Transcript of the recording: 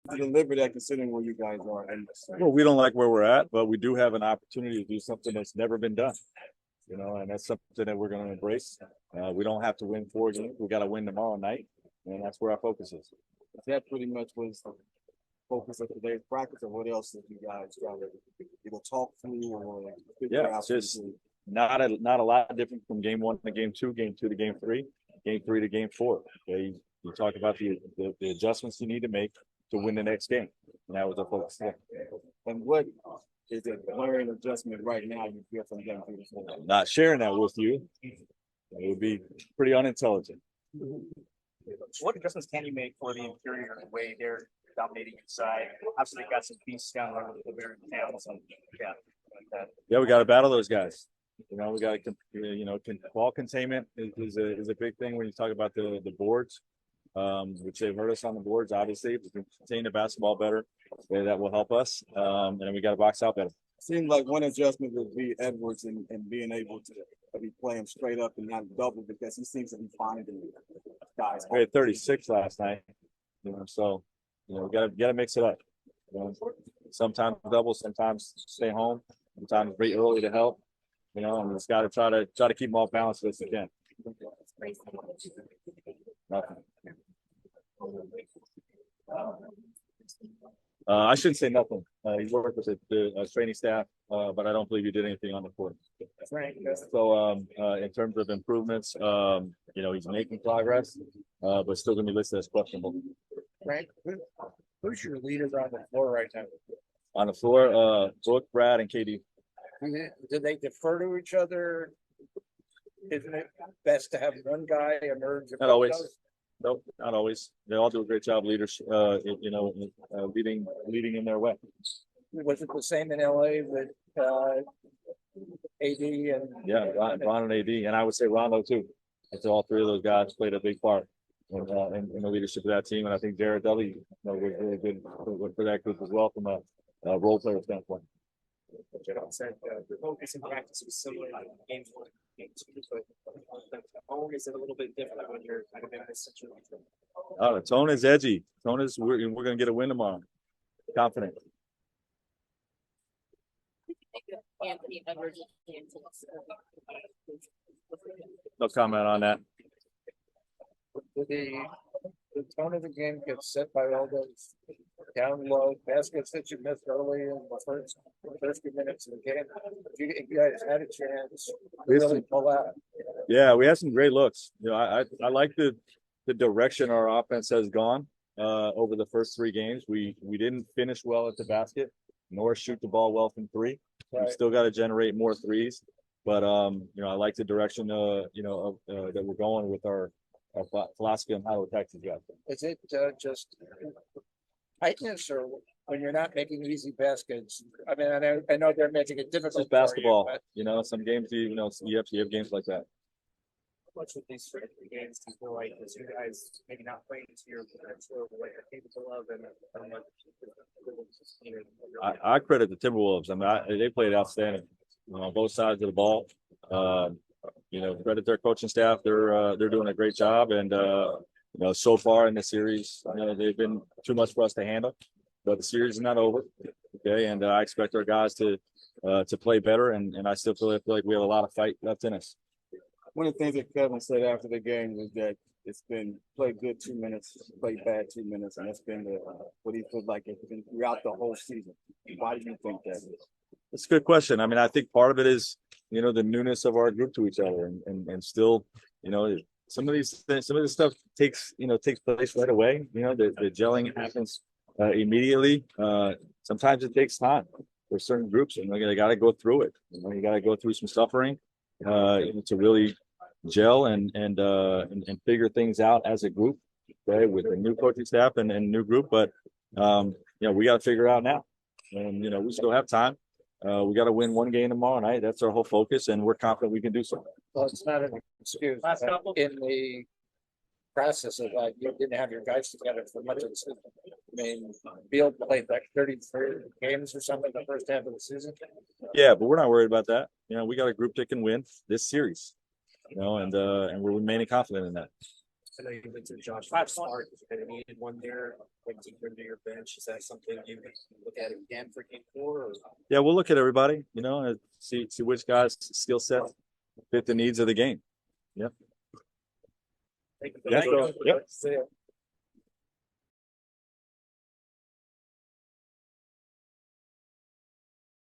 to deliver that considering where you guys are. And Well, we don't like where we're at, but we do have an opportunity to do something that's never been done. And that's something that we're going to embrace. We don't have to win 4 games. We got to win tomorrow night, and that's where our focus is. that pretty much was the focus of today's practice, or what else did you guys try to talk through or figure Yeah, out? it's just not a lot different from game 1 to game 2, game 2 to game 3, game 3 to game 4. Okay, you talk about the adjustments you need to make to win the next game, and that was our focus. Yeah. And what is a glaring adjustment right now you feel from game 3 to 4? Not sharing that with you, it would be pretty unintelligent. What adjustments can you make for the interior and the way they're dominating inside? Obviously, they got some beasts down there with the very towns and Yeah, we got to battle those guys. We got to, ball containment is a big thing when you talk about the boards, which they've hurt us on the boards. Obviously, if we can contain the basketball better, that will help us. And then we got to box out better. Seemed like one adjustment would be Edwards and being able to be playing straight up and not double, because he seems to be finding guys. We had 36 last night, so we gotta mix it up. Sometimes double, sometimes stay home, sometimes very early to help. And just got to try to keep them off balance as we can. Nothing. I shouldn't say nothing. He worked with the training staff, but I don't believe he did anything on the court. So in terms of improvements, he's making progress, but still going to be listed as questionable. Frank, who's your leaders on the floor right now? On the floor, Book, Brad, and KD. Do they defer to each other? Isn't it best to have one guy emerge? Not always. Nope, not always. They all do a great job, leaders. Leading in their way. Was it the same in LA with AD and? Yeah, Ron and AD, and I would say Rondo too. It's all 3 of those guys played a big part in the leadership of that team, and I think Jared Dudley was really good for that group as well from a role player standpoint. Gerald said the focus in practice was similar to game 1, game 2, but at home is it a little bit different when you're kind of in this situation? The tone is edgy. Tone is we're going to get a win tomorrow. Confident. No comment on that. The tone of the game gets set by all those down low baskets that you missed early in the first few minutes of the game. You guys had a chance to really pull out. Yeah, we had some great looks. I like the direction our offense has gone over the first 3 games. We didn't finish well at the basket, nor shoot the ball well from 3. Right. We still got to generate more threes, but I like the direction that we're going with our philosophy on how to attack these guys. Is it just tightness, or when you're not making easy baskets? I mean, I know they're making it difficult. It's basketball, but some games you have games like that. How much of these 3 games do you feel like as you guys maybe not playing to your potential, what you're capable of, and I credit the Timberwolves. I mean, they played outstanding on both sides of the ball. Credit their coaching staff. They're doing a great job, and so far in the series, they've been too much for us to handle. But the series is not over, okay? And I expect our guys to play better, and I still feel like we have a lot of fight left in us. One of the things that Kevin said after the game was that it's been play good 2 minutes, play bad 2 minutes, and that's been what he feels like it's been throughout the whole season. Why do you think that is? It's a good question. I mean, I think part of it is the newness of our group to each other, and still some of this stuff takes place right away. The gelling happens immediately. Sometimes it takes time for certain groups, and they got to go through it. You got to go through some suffering to really gel and figure things out as a group, okay, with a new coaching staff and new group. But we got to figure it out now, and we still have time. We got to win 1 game tomorrow night. That's our whole focus, and we're confident we can do so. Well, it's not an excuse. In the process of that, you didn't have your guys together for much of the season. I mean, Beal played like 33 games or something the first half of the season. Yeah, but we're not worried about that. We got a group that can win this series, and we're remaining confident in that. I know you went to Josh last start, and he needed one there. bring deeper into your bench? Is that something you look at again for game 4? Or? Yeah, we'll look at everybody, you know, and see which guys' skill set fit the needs of the game. Yep. Thank you. Yeah. Yep. See ya.